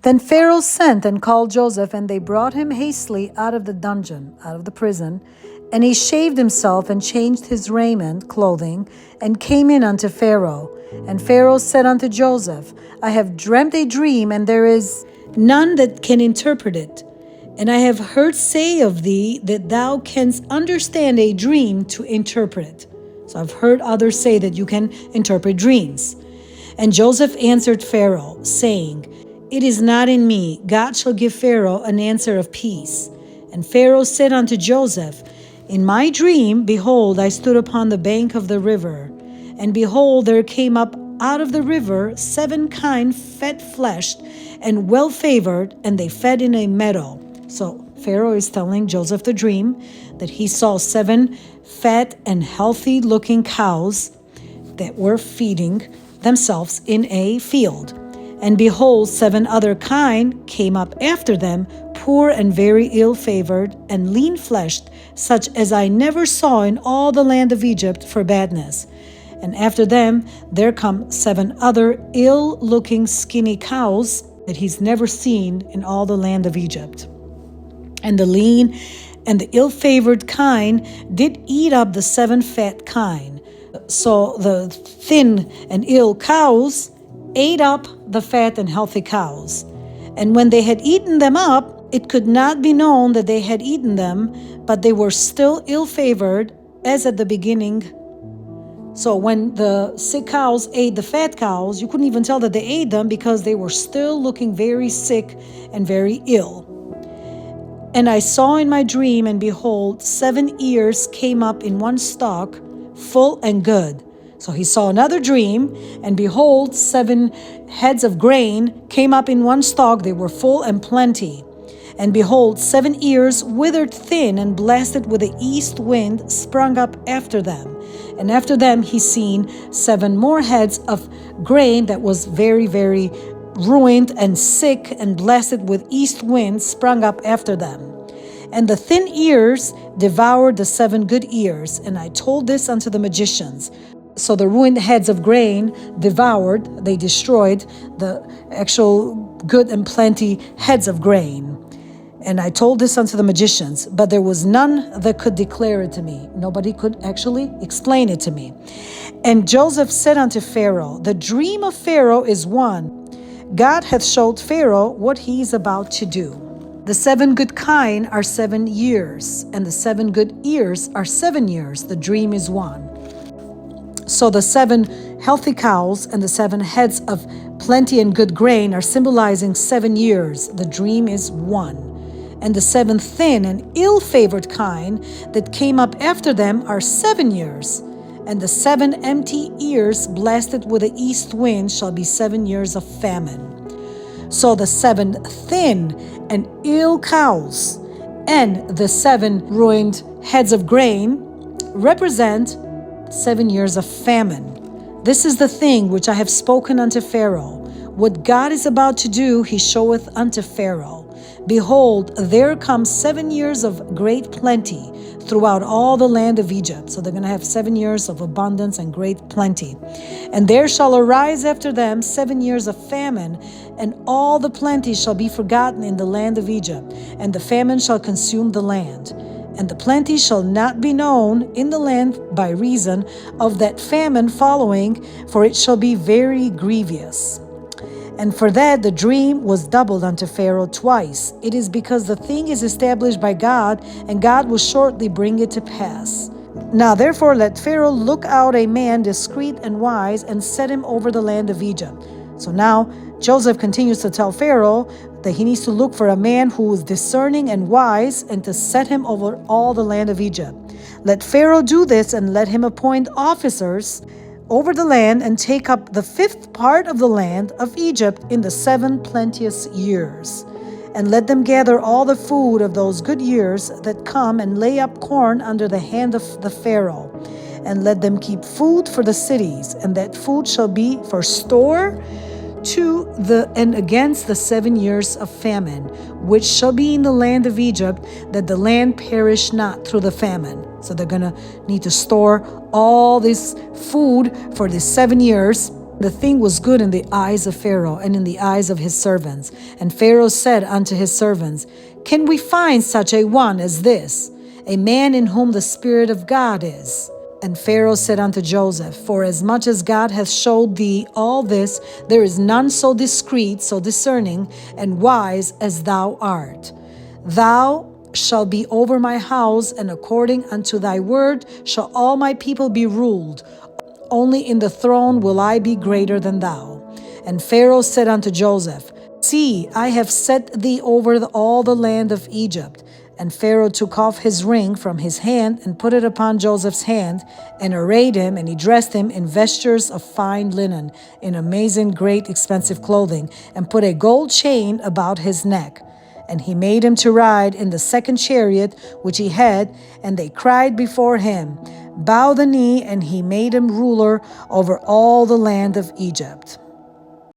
Then Pharaoh sent and called Joseph, and they brought him hastily out of the dungeon, out of the prison. And he shaved himself and changed his raiment, clothing, and came in unto Pharaoh. And Pharaoh said unto Joseph, I have dreamt a dream, and there is none that can interpret it. And I have heard say of thee that thou canst understand a dream to interpret it. So I've heard others say that you can interpret dreams. And Joseph answered Pharaoh, saying, It is not in me. God shall give Pharaoh an answer of peace. And Pharaoh said unto Joseph, In my dream, behold, I stood upon the bank of the river. And behold, there came up out of the river 7 kine fat-fleshed and well-favored, and they fed in a meadow. So Pharaoh is telling Joseph the dream that he saw 7 fat and healthy-looking cows that were feeding themselves in a field. And behold, 7 other kine came up after them, poor and very ill-favored and lean-fleshed, such as I never saw in all the land of Egypt for badness. And after them there come 7 other ill-looking skinny cows that he's never seen in all the land of Egypt. And the lean and the ill-favored kine did eat up the 7 fat kine. So the thin and ill cows ate up the fat and healthy cows. And when they had eaten them up, it could not be known that they had eaten them, but they were still ill-favored as at the beginning. So when the sick cows ate the fat cows, you couldn't even tell that they ate them because they were still looking very sick and very ill. And I saw in my dream, and behold, 7 ears came up in one stalk, full and good. So he saw another dream, and behold, 7 heads of grain came up in one stalk. They were full and plenty. And behold, 7 ears withered thin and blasted with the east wind sprung up after them. And after them he seen 7 more heads of grain that was very, very ruined and sick and blasted with east wind sprung up after them. And the thin ears devoured the 7 good ears. And I told this unto the magicians. So the ruined heads of grain devoured, they destroyed the actual good and plenty heads of grain. And I told this unto the magicians, but there was none that could declare it to me. Nobody could actually explain it to me. And Joseph said unto Pharaoh, The dream of Pharaoh is one. God hath showed Pharaoh what he is about to do. The 7 good kine are 7 years, and the 7 good ears are 7 years. The dream is one. So the 7 healthy cows and the 7 heads of plenty and good grain are symbolizing 7 years. The dream is one. And the 7 thin and ill-favored kine that came up after them are 7 years. And the 7 empty ears blasted with the east wind shall be 7 years of famine. So the 7 thin and ill cows and the 7 ruined heads of grain represent 7 years of famine. This is the thing which I have spoken unto Pharaoh. What God is about to do, he showeth unto Pharaoh. Behold, there come 7 years of great plenty throughout all the land of Egypt. So they're going to have 7 years of abundance and great plenty. And there shall arise after them 7 years of famine, and all the plenty shall be forgotten in the land of Egypt, and the famine shall consume the land. And the plenty shall not be known in the land by reason of that famine following, for it shall be very grievous. And for that the dream was doubled unto Pharaoh twice. It is because the thing is established by God, and God will shortly bring it to pass. Now therefore let Pharaoh look out a man discreet and wise, and set him over the land of Egypt. So now Joseph continues to tell Pharaoh that he needs to look for a man who is discerning and wise, and to set him over all the land of Egypt. Let Pharaoh do this, and let him appoint officers over the land, and take up the 5th part of the land of Egypt in the 7 plenteous years. And let them gather all the food of those good years that come, and lay up corn under the hand of the Pharaoh. And let them keep food for the cities, and that food shall be for store and against the 7 years of famine, which shall be in the land of Egypt, that the land perish not through the famine. So they're going to need to store all this food for the 7 years The thing was good in the eyes of Pharaoh and in the eyes of his servants. And Pharaoh said unto his servants, Can we find such a one as this, a man in whom the Spirit of God is? And Pharaoh said unto Joseph, Forasmuch as God hath showed thee all this, there is none so discreet, so discerning, and wise as thou art. Thou shalt be over my house, and according unto thy word shall all my people be ruled. Only in the throne will I be greater than thou. And Pharaoh said unto Joseph, See, I have set thee over all the land of Egypt. And Pharaoh took off his ring from his hand and put it upon Joseph's hand, and arrayed him, and he dressed him in vestures of fine linen, in amazing great expensive clothing, and put a gold chain about his neck. And he made him to ride in the second chariot which he had, and they cried before him, Bow the knee, and he made him ruler over all the land of Egypt.